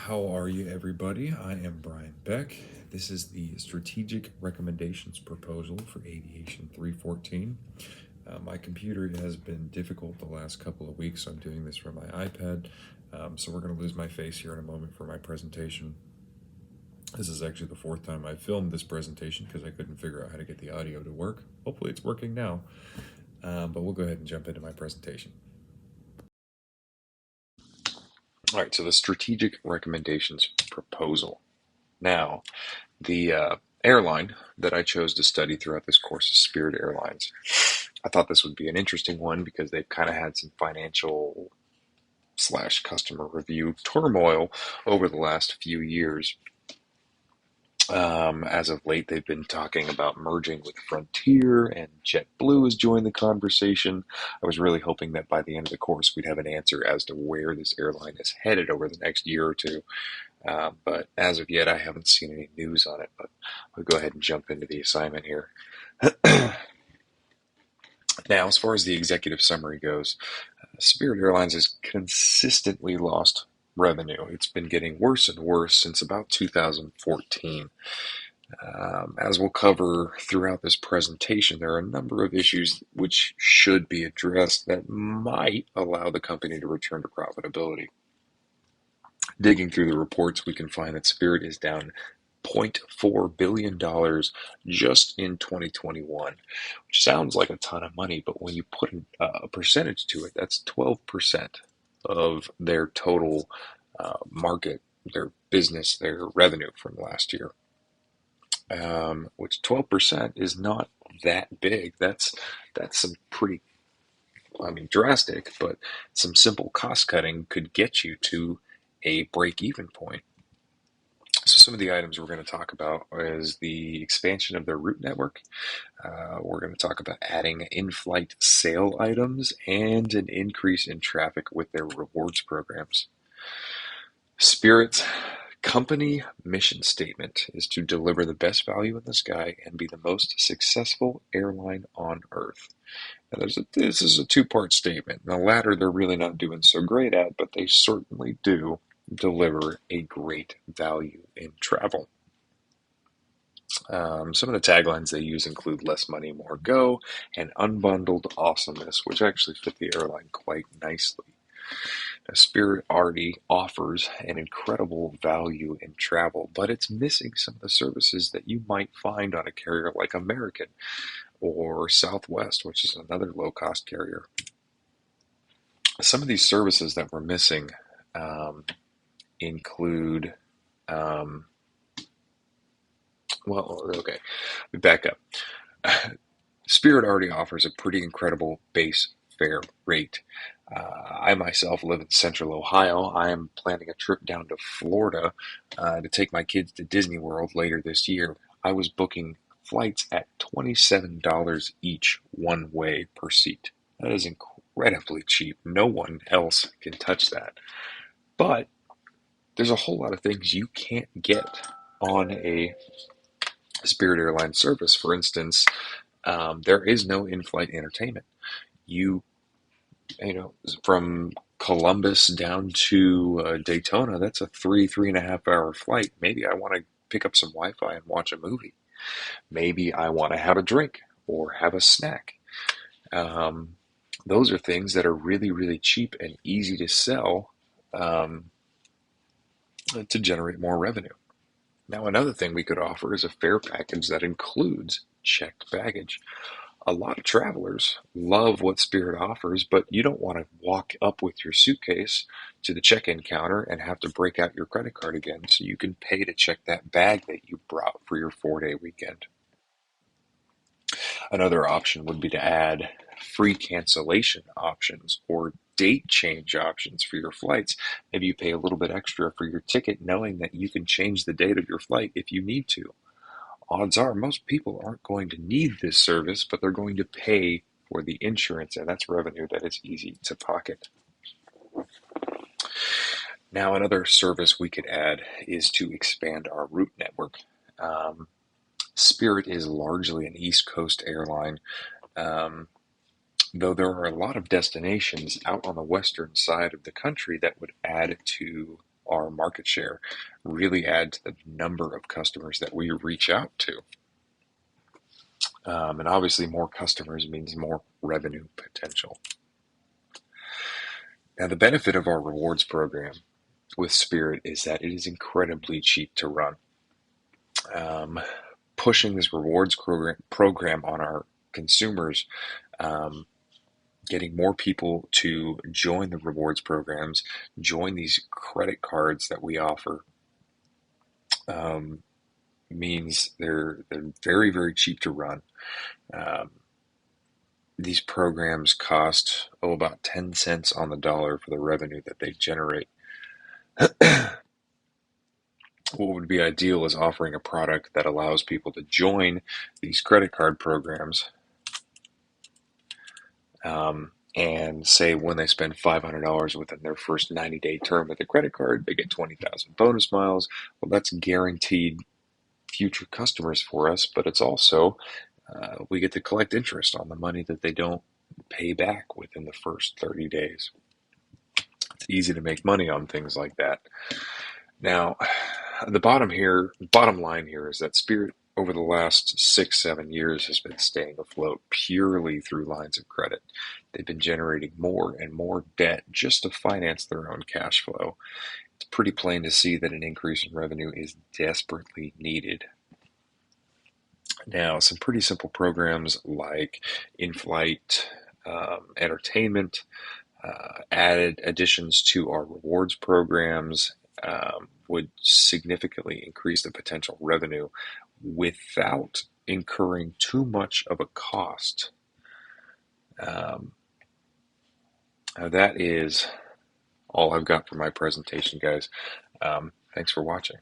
How are you, everybody? I am Bryan Beck. This is the Strategic Recommendations Proposal for Aviation 314. My computer has been difficult the last couple of weeks, so I'm doing this from my iPad. So we're going to lose my face here in a moment for my presentation. This is actually the fourth time I filmed this presentation because I couldn't figure out how to get the audio to work. Hopefully it's working now, but we'll go ahead and jump into my presentation. All right, so the Strategic Recommendations Proposal. Now, the airline that I chose to study throughout this course is Spirit Airlines. I thought this would be an interesting one because they've kind of had some financial slash customer review turmoil over the last few years. As of late, they've been talking about merging with Frontier, and JetBlue has joined the conversation. I was really hoping that by the end of the course, we'd have an answer as to where this airline is headed over the next year or two. But as of yet, I haven't seen any news on it. But I'll go ahead and jump into the assignment here. Now, as far as the executive summary goes, Spirit Airlines has consistently lost revenue. It's been getting worse and worse since about 2014. As we'll cover throughout this presentation, there are a number of issues which should be addressed that might allow the company to return to profitability. Digging through the reports, we can find that Spirit is down $0.4 billion just in 2021, which sounds like a ton of money, but when you put a percentage to it, that's 12% of their total market, their business, their revenue from last year. Which 12% is not that big. That's some pretty, drastic, but some simple cost cutting could get you to a break-even point. So some of the items we're going to talk about is the expansion of their route network. We're going to talk about adding in-flight sale items and an increase in traffic with their rewards programs. Spirit's company mission statement is to deliver the best value in the sky and be the most successful airline on Earth. Now, this is a two-part statement. The latter they're really not doing so great at, but they certainly do deliver a great value in travel. Some of the taglines they use include less money, more go, and unbundled awesomeness, which actually fit the airline quite nicely. Now, Spirit already offers an incredible value in travel, but it's missing some of the services that you might find on a carrier like American or Southwest, which is another low-cost carrier. Some of these services that we're missing include, let me back up. Spirit already offers a pretty incredible base fare rate. I myself live in Central Ohio. I am planning a trip down to Florida to take my kids to Disney World later this year. I was booking flights at $27 each one way per seat. That is incredibly cheap. No one else can touch that. But there's a whole lot of things you can't get on a Spirit Airlines service. For instance, there is no in-flight entertainment. From Columbus down to Daytona, that's a 3.5 hour flight. Maybe I want to pick up some Wi-Fi and watch a movie. Maybe I want to have a drink or have a snack. Those are things that are really, really cheap and easy to sell to generate more revenue. Now, another thing we could offer is a fare package that includes checked baggage. A lot of travelers love what Spirit offers, but you don't want to walk up with your suitcase to the check-in counter and have to break out your credit card again, so you can pay to check that bag that you brought for your 4-day weekend. Another option would be to add free cancellation options or date change options for your flights. Maybe you pay a little bit extra for your ticket knowing that you can change the date of your flight if you need to. Odds are most people aren't going to need this service, but they're going to pay for the insurance, and that's revenue that is easy to pocket. Now, another service we could add is to expand our route network. Spirit is largely an East Coast airline, though there are a lot of destinations out on the western side of the country that would add to our market share, really add to the number of customers that we reach out to. And obviously, more customers means more revenue potential. Now, the benefit of our rewards program with Spirit is that it is incredibly cheap to run. Um, Pushing this rewards program on our consumers, um, getting more people to join the rewards programs, join these credit cards that we offer, um, means they're very, very cheap to run. Um, these programs cost about 10 cents on the dollar for the revenue that they generate. What would be ideal is offering a product that allows people to join these credit card programs, and say when they spend $500 within their first 90-day term with a credit card, they get 20,000 bonus miles. Well, that's guaranteed future customers for us, but it's also we get to collect interest on the money that they don't pay back within the first 30 days. It's easy to make money on things like that. Now, the bottom line here is that Spirit over the last 6-7 years has been staying afloat purely through lines of credit. They've been generating more and more debt just to finance their own cash flow. It's pretty plain to see that an increase in revenue is desperately needed. Now, some pretty simple programs like in-flight entertainment, added additions to our rewards programs, would significantly increase the potential revenue without incurring too much of a cost. Um, that is all I've got for my presentation, guys. Thanks for watching.